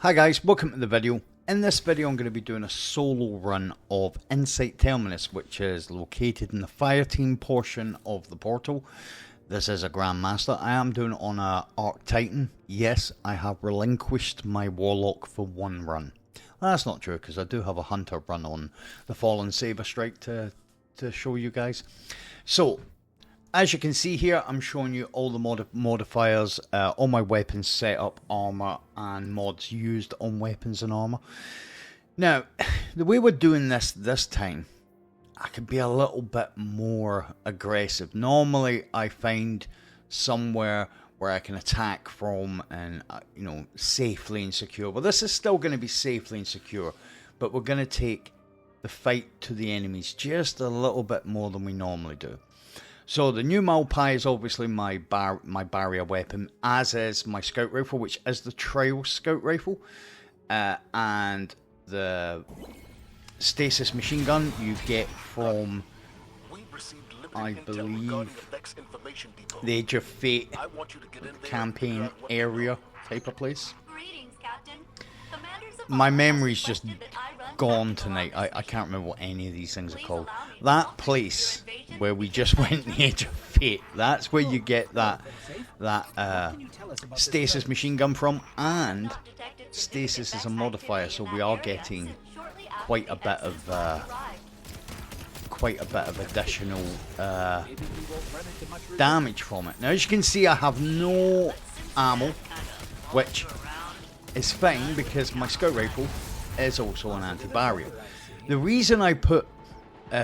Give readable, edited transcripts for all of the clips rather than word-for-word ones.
Hi guys, welcome to the video. In this video I'm going to be doing a solo run of Insight Terminus, which is located in the fireteam portion of the portal. This is a Grandmaster. I am doing it on a Arc Titan. Yes, I have relinquished my Warlock for one run. Well, that's not true because I do have a Hunter run on the Fallen Saber Strike to show you guys. So, as you can see here, I'm showing you all the modifiers, all my weapons setup, armor, and mods used on weapons and armor. Now, the way we're doing this time, I can be a little bit more aggressive. Normally, I find somewhere where I can attack from and, safely and secure. Well, this is still going to be safely and secure, but we're going to take the fight to the enemies just a little bit more than we normally do. So the new Malpai is obviously my barrier weapon, as is my scout rifle, which is the trail scout rifle, and the stasis machine gun you get from, I believe, the Age of Fate campaign area type of place. My memory's just gone tonight. I can't remember what any of these things are called. That place where we just went in the Age of Fate, that's where you get that stasis machine gun from, and stasis is a modifier, so we are getting quite a bit of additional damage from it. Now, as you can see, I have no ammo, which is fine because my scout rifle is also an anti-barrier. The reason I put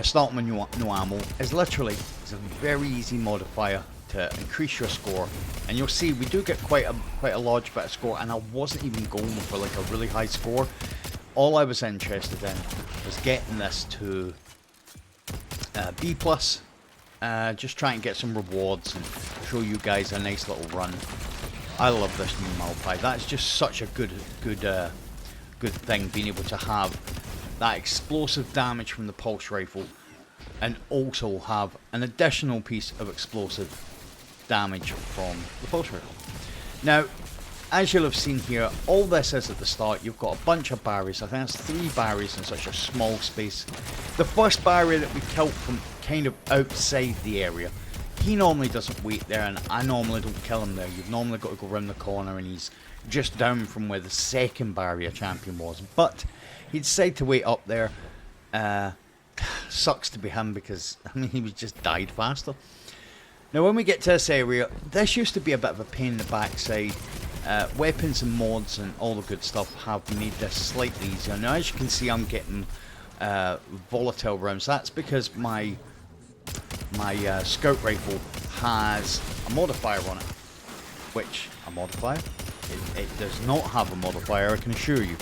start with no ammo is literally it's a very easy modifier to increase your score, and you'll see we do get quite a large bit of score, and I wasn't even going for like a really high score. All I was interested in was getting this to B+, just try and get some rewards and show you guys a nice little run. I love this new Malpai. That's just such a good thing, being able to have that explosive damage from the pulse rifle and also have an additional piece of explosive damage from the pulse rifle. Now, as you'll have seen here, all this is at the start. You've got a bunch of barriers. I think that's 3 barriers in such a small space. The first barrier that we killed from kind of outside the area, he normally doesn't wait there, and I normally don't kill him there. You've normally got to go around the corner, and he's just down from where the second barrier champion was. But he decided to wait up there. Sucks to be him because, I mean, he was just died faster. Now, when we get to this area, this used to be a bit of a pain in the backside. Weapons and mods and all the good stuff have made this slightly easier. Now, as you can see, I'm getting volatile rounds. That's because my scout rifle has a modifier on it. Which, a modifier? It does not have a modifier, I can assure you.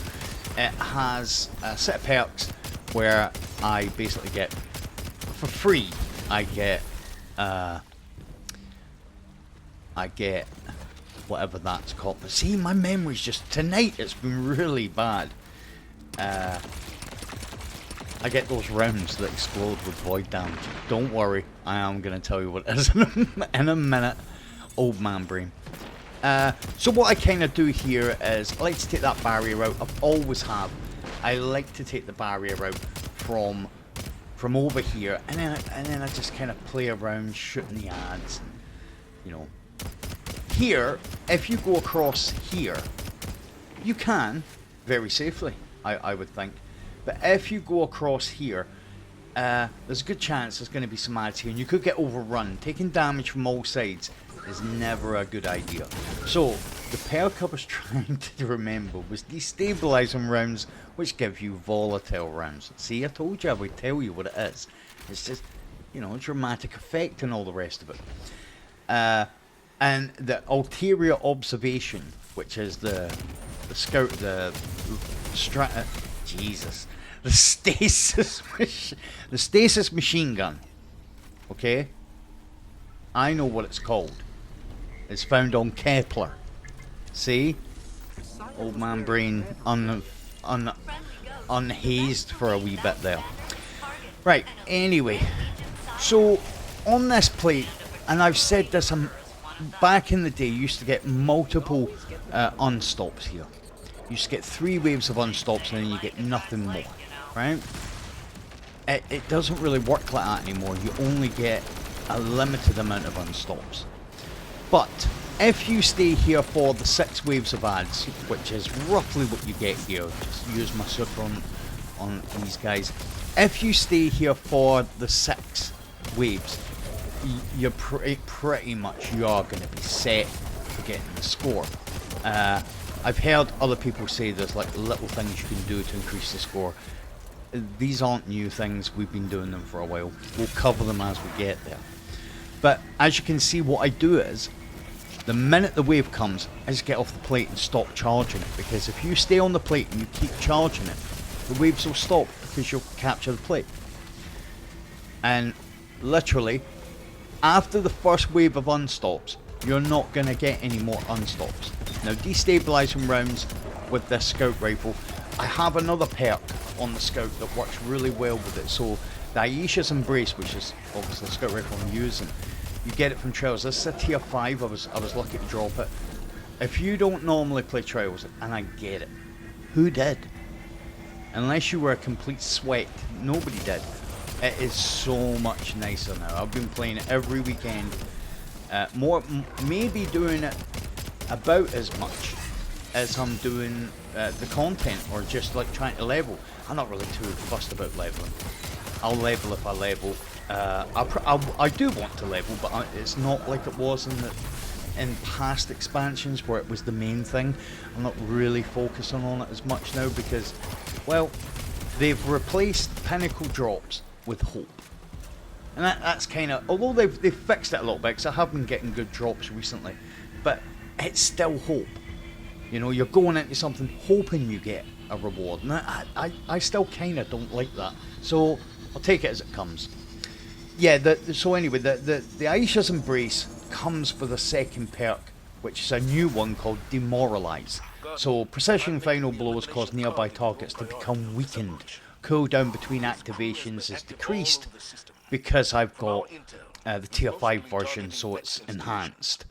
It has a set of perks where I basically get, for free, I get whatever that's called. But see, my memory's just, tonight it's been really bad. I get those rounds that explode with void damage. Don't worry, I am going to tell you what it is in a minute. Old man brain. So what I kind of do here is I like to take that barrier out. I've always have. I like to take the barrier out from over here, and then I just kind of play around shooting the ads. You know, here if you go across here, you can very safely. I would think. But if you go across here, there's a good chance there's going to be some ads here, and you could get overrun. Taking damage from all sides is never a good idea. So, the perk I was trying to remember was destabilizing rounds, which give you volatile rounds. See, I told you I would tell you what it is. It's just, dramatic effect and all the rest of it. And the ulterior observation, which is the scout, the stasis machine gun. Okay, I know what it's called. It's found on Kepler. See, old man brain unhazed for a wee bit there. Right. Anyway, so on this plate, and I've said this back in the day, you used to get multiple unstops here. you just get 3 waves of unstops and then you get nothing more, right? It doesn't really work like that anymore. You only get a limited amount of unstops. But if you stay here for the 6 waves of ads, which is roughly what you get here, just use my super on these guys. If you stay here for the 6 waves, you're pretty much you are going to be set for getting the score. I've heard other people say there's like little things you can do to increase the score. These aren't new things, we've been doing them for a while. We'll cover them as we get there. But as you can see, what I do is, the minute the wave comes, I just get off the plate and stop charging it. Because if you stay on the plate and you keep charging it, the waves will stop because you'll capture the plate. And literally, after the first wave of unstops, you're not going to get any more unstops. Now, destabilizing rounds with this scout rifle, I have another perk on the scout that works really well with it. So the Aisha's Embrace, which is obviously the scout rifle I'm using, you get it from Trials. This is a tier 5, I was lucky to drop it. If you don't normally play Trials, and I get it, who did? Unless you were a complete sweat, nobody did. It is so much nicer now. I've been playing it every weekend. Maybe doing it about as much as I'm doing the content, or just like trying to level. I'm not really too fussed about leveling. I'll level if I level. I do want to level, but it's not like it was in past expansions where it was the main thing. I'm not really focusing on it as much now because, well, they've replaced pinnacle drops with hope. And that's kind of, although they've fixed it a little bit, because I have been getting good drops recently, but it's still hope. You know, you're going into something hoping you get a reward, and I still kind of don't like that. So I'll take it as it comes. Yeah, so anyway, the Aisha's Embrace comes with a second perk, which is a new one called Demoralize. So precision final blows cause nearby targets to become weakened. Cooldown between activations is decreased because I've got the tier 5 version, so it's enhanced.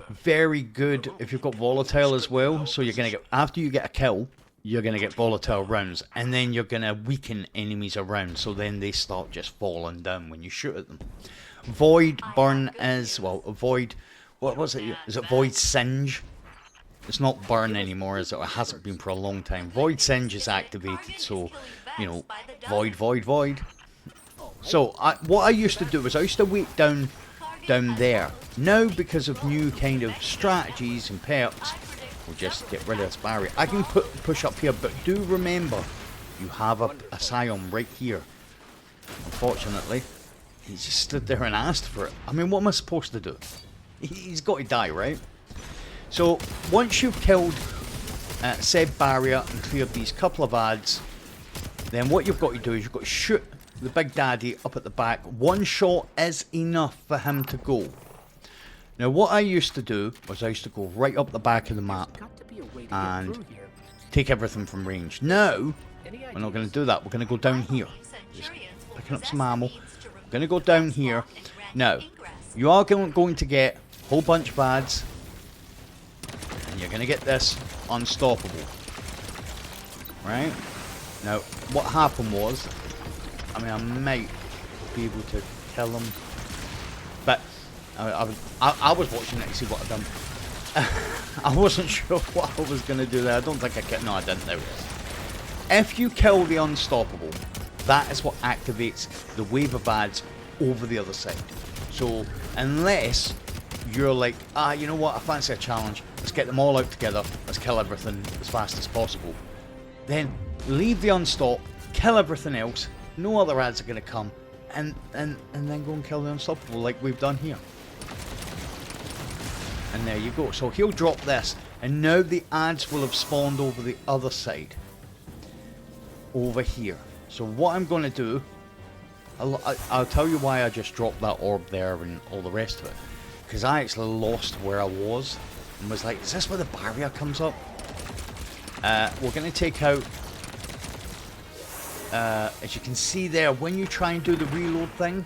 Very good if you've got volatile as well. So you're gonna get, after you get a kill, you're gonna get volatile rounds, and then you're gonna weaken enemies around, so then they start just falling down when you shoot at them. Void burn is, well, void, what was it? Is it void singe? It's not burn anymore, is it? It hasn't been for a long time. Void singe is activated, so, you know, void. So what I used to do is I used to wait down there. Now, because of new kind of strategies and perks, we'll just get rid of this barrier. I can push up here, but do remember, you have a Scion right here. Unfortunately, he just stood there and asked for it. I mean, what am I supposed to do? He's got to die, right? So, once you've killed said barrier and cleared these couple of ads, then what you've got to do is you've got to shoot the big daddy up at the back. One shot is enough for him to go. Now, what I used to do was I used to go right up the back of the map and take everything from range. Now, we're not going to do that. We're going to go down here. Just picking up some ammo. We're going to go down here. Now, you are going to get a whole bunch of ads, and you're going to get this unstoppable. Right? Now, what happened was, I mean, I might be able to kill them, but I was watching it to see what I'd done. I wasn't sure what I was going to do there. I don't think I can. No, I didn't. There it is. If you kill the unstoppable, that is what activates the wave of ads over the other side. So, unless you're like, you know what, I fancy a challenge, let's get them all out together, let's kill everything as fast as possible, then leave the unstop, kill everything else, no other ads are going to come, and then go and kill the unstoppable like we've done here. And there you go. So he'll drop this, and now the ads will have spawned over the other side, over here. So what I'm going to do, I'll tell you why I just dropped that orb there and all the rest of it, because I actually lost where I was and was like, is this where the barrier comes up? We're going to take out, as you can see there, when you try and do the reload thing,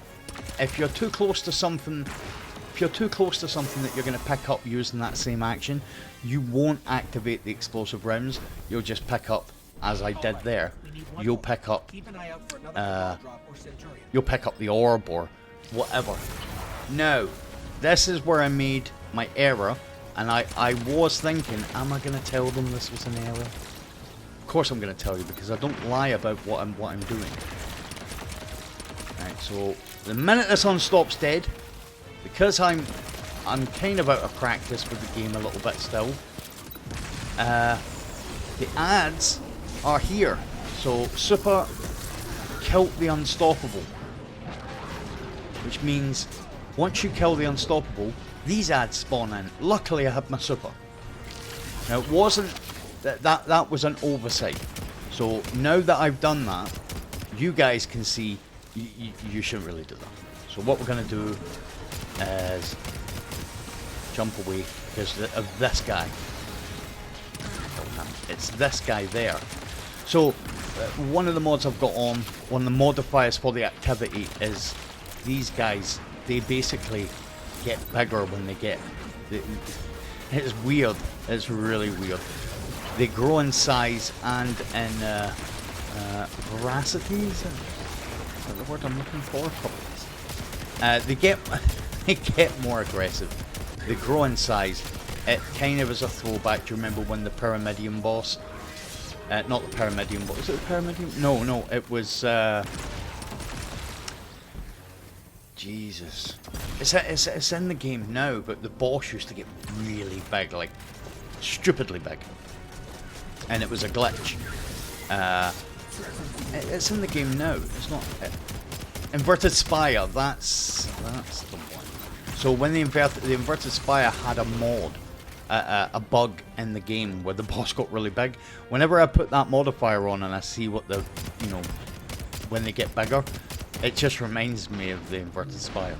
if you're too close to something, if if you're too close to something that you're going to pick up using that same action, you won't activate the explosive rounds. You'll just pick up, as I did there, you'll pick up the orb or whatever. Now, this is where I made my error, and I was thinking, am I going to tell them this was an error? Of course I'm going to tell you, because I don't lie about what I'm doing. Right, so the minute this unstop's dead, because I'm kind of out of practice with the game a little bit still, the ads are here. So super killed the unstoppable, which means once you kill the unstoppable, these ads spawn in. Luckily I had my super. Now it wasn't that was an oversight. So now that I've done that, you guys can see you shouldn't really do that. So what we're going to do is jump away because of this guy. It's this guy there. So one of the mods I've got on, one of the modifiers for the activity is these guys, they basically get bigger when they get... It's weird. It's really weird. They grow in size and in veracity. Is that the word I'm looking for? They get more aggressive. They grow in size. It kind of is a throwback. Do you remember when the Pyramidion boss? Not the Pyramidion boss. Was it the Pyramidion? No, it was... Jesus. It's in the game now, but the boss used to get really big, like stupidly big. And it was a glitch. It's in the game now. It's not... Inverted Spire, that's the one. So when the Inverted Spire had a mod, a bug in the game where the boss got really big, whenever I put that modifier on and I see what the, when they get bigger, it just reminds me of the Inverted Spire.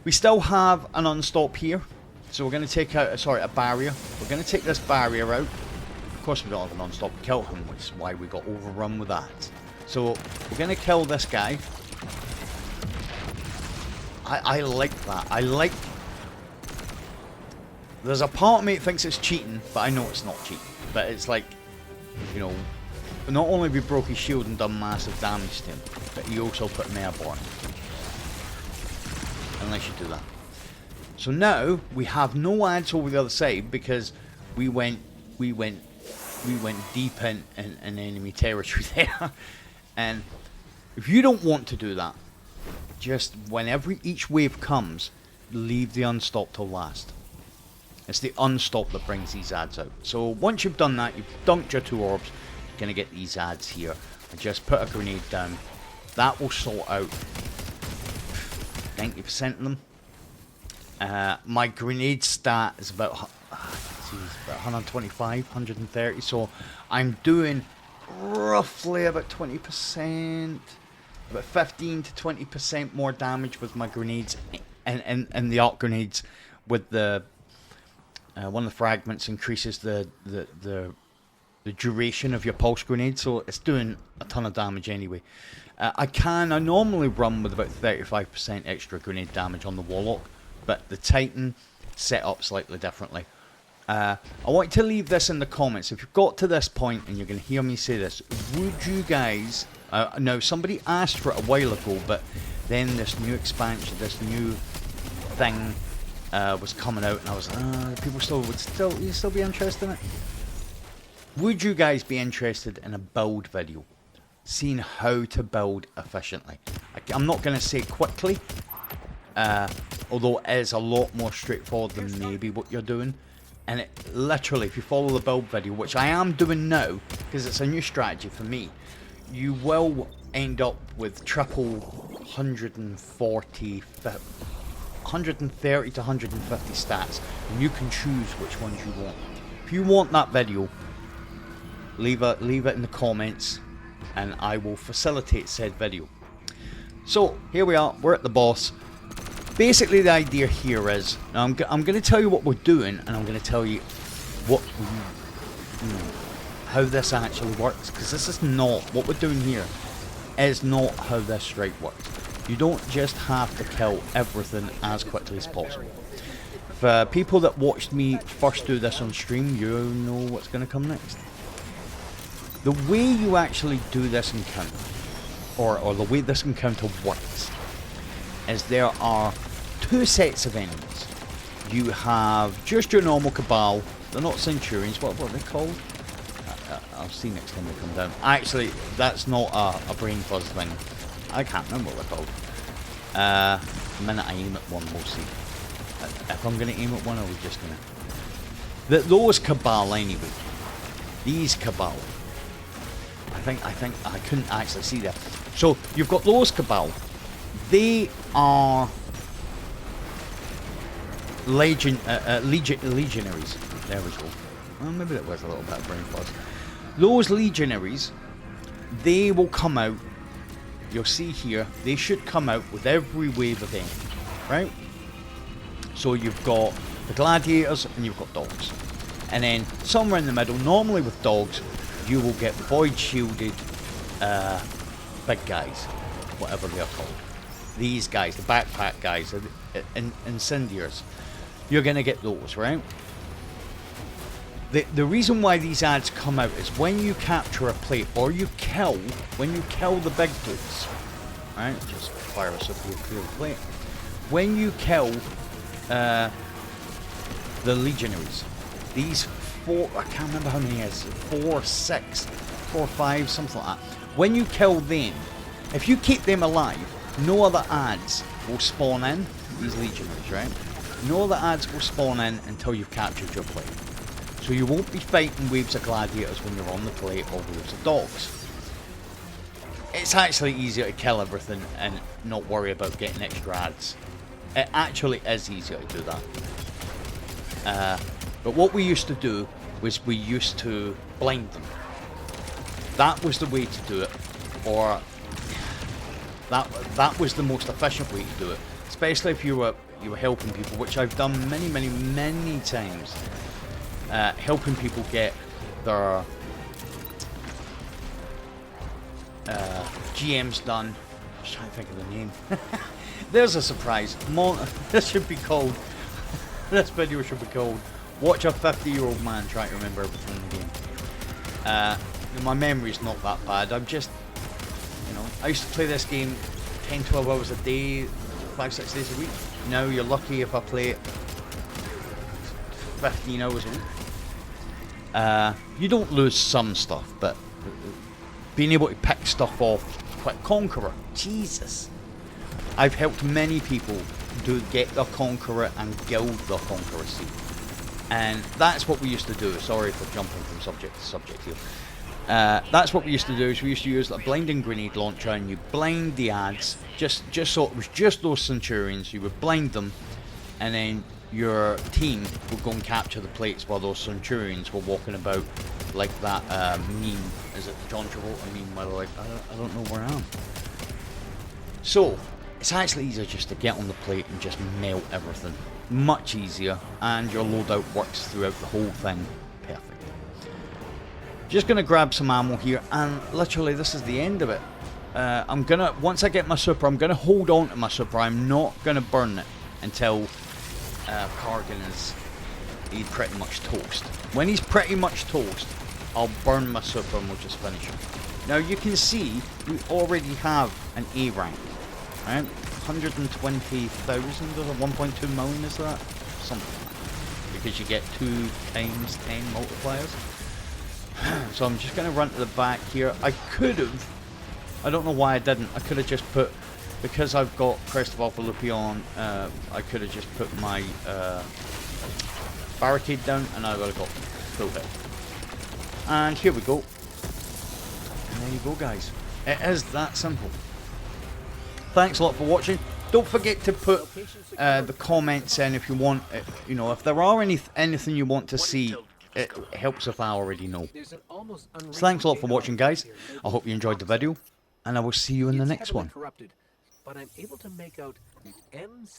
We still have an unstop here, so we're going to take out, a barrier. We're going to take this barrier out. Of course we don't have an unstop to kill him, which is why we got overrun with that. So we're going to kill this guy. I like that. I like... There's a part of me that thinks it's cheating, but I know it's not cheating. But it's like, not only have we broke his shield and done massive damage to him, but he also put him airborne. Unless you do that. So now we have no ads over the other side because we went deep in enemy territory there. And if you don't want to do that, just whenever each wave comes, leave the unstop till last. It's the unstop that brings these ads out. So once you've done that, you've dunked your 2 orbs, you're going to get these ads here. And just put a grenade down. That will sort out 90% of them. My grenade stat is about 125, 130. So I'm doing roughly about 20%, about 15 to 20% more damage with my grenades and the arc grenades. With the one of the fragments increases the duration of your pulse grenade, so it's doing a ton of damage anyway. I normally run with about 35% extra grenade damage on the Warlock, but the Titan set up slightly differently. I want you to leave this in the comments. If you've got to this point and you're going to hear me say this, would you guys... now, somebody asked for it a while ago, but then this new expansion, this new thing was coming out, and I was like, people would still be interested in it. Would you guys be interested in a build video? Seeing how to build efficiently. I'm not going to say quickly, although it is a lot more straightforward than maybe what you're doing. And it literally, if you follow the build video, which I am doing now, because it's a new strategy for me, you will end up with triple 130 to 150 stats, and you can choose which ones you want. If you want that video, leave it in the comments, and I will facilitate said video. So here we are, we're at the boss. Basically the idea here is, now I'm going to tell you what we're doing, and I'm going to tell you what how this actually works, because this is not, what we're doing here is not how this strike works. You don't just have to kill everything as quickly as possible. For people that watched me first do this on stream, you know what's going to come next. The way you actually do this encounter, or the way this encounter works, is there are two sets of enemies. You have just your normal Cabal. They're not Centurions. What are they called? I'll see next time they come down. Actually, that's not a brain fuzz thing. I can't remember what they're called. The minute I aim at one, we'll see. If I'm going to aim at one, are we just going to... Those Cabal, anyway. These Cabal. I think I couldn't actually see that. So, you've got those Cabal. They are... legionaries. There we go. Well, maybe that was a little bit of brain fuzz. Those legionaries, they will come out. You'll see here, they should come out with every wave of enemy, right? So you've got the gladiators and you've got dogs. And then somewhere in the middle, normally with dogs, you will get void shielded big guys, whatever they're called. These guys, the backpack guys, incendiaries. You're going to get those, right? The reason why these ads come out is when you capture a plate or you kill, when you kill the big dudes, right? Just fire us up here, clear the plate. When you kill the legionaries, these four, I can't remember how many it is, 4, 6, 4, 5, something like that. When you kill them, if you keep them alive, no other ads will spawn in, these legionaries, right? No other ads will spawn in until you've captured your plate. So you won't be fighting waves of gladiators when you're on the plate or waves of dogs. It's actually easier to kill everything and not worry about getting extra ads. It actually is easier to do that. But what we used to do was we used to blind them. That was the way to do it. Or that was the most efficient way to do it. Especially if you were helping people, which I've done many times. Helping people get their GMs done. I'm just trying to think of the name. There's a surprise. This should be called. This video should be called "Watch a 50-year-old man try to remember everything in the game." My memory's not that bad. I'm just, I used to play this game 10, 12 hours a day, 5, 6 days a week. Now you're lucky if I play it 15 hours a week. You don't lose some stuff, but being able to pick stuff off, like Conqueror, Jesus. I've helped many people get their Conqueror and guild their Conqueror seat. And that's what we used to do. Sorry for jumping from subject to subject here. That's what we used to do, is we used to use a blinding grenade launcher and you blind the ads, just so it was just those Centurions. You would blind them and then your team would go and capture the plates while those Centurions were walking about like that meme. Is it the John Travolta meme where they're like, I don't know where I am. So, it's actually easier just to get on the plate and just melt everything. Much easier, and your loadout works throughout the whole thing. Perfect. Just gonna grab some ammo here, and literally this is the end of it. Once I get my super, I'm gonna hold on to my super. I'm not gonna burn it until Kargan is pretty much toast. When he's pretty much toast, I'll burn my super and we'll just finish him. Now you can see we already have an A rank, right? 120,000 or 1.2 million is that? Something like that. Because you get 2 times 10 multipliers. So I'm just going to run to the back here. I could have, I don't know why I didn't, I could have just put, because I've got Crest of Alpha Lupi on, I could have just put my barricade down and I would have got full hit. And here we go. And there you go, guys. It is that simple. Thanks a lot for watching. Don't forget to put the comments in if you want, if there are anything you want to see. It helps if I already know. So thanks a lot for watching, guys. I hope you enjoyed the video, and I will see you in the next one.